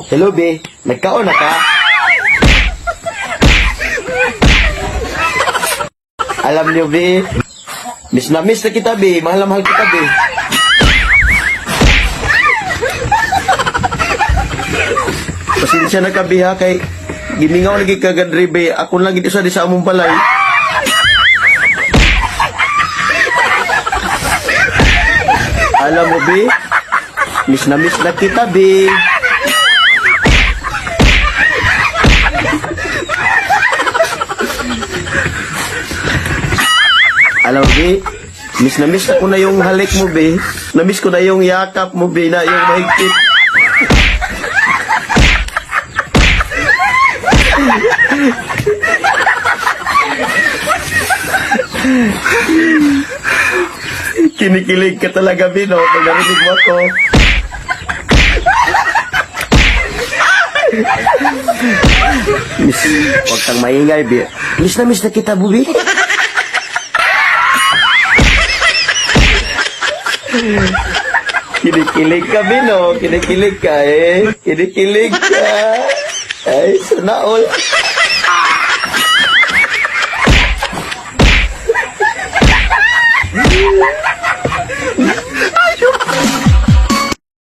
Hello, be. Nagkaon na ka? Alam niyo, be. Miss na kita, be. Mahal na mahal kita, be. Pasensya na ka, be, ha, kay gimingaw lagi kagadri, be. Ako lang gito di sa among balay. Alam mo, be. Miss na kita, be. Alam mo, be, miss na miss ako na yung halik mo, be. Na-miss ko na yung yakap mo, be, na yung mahigpit. Kinikilig ka talaga, be, no? Pag narinig mo ako. Miss, huwag kang maingay, be. Miss na kita, bubi. Kinikilig ka, Bino. Kinikilig ka, eh. Kinikilig ka. Ay, sana all.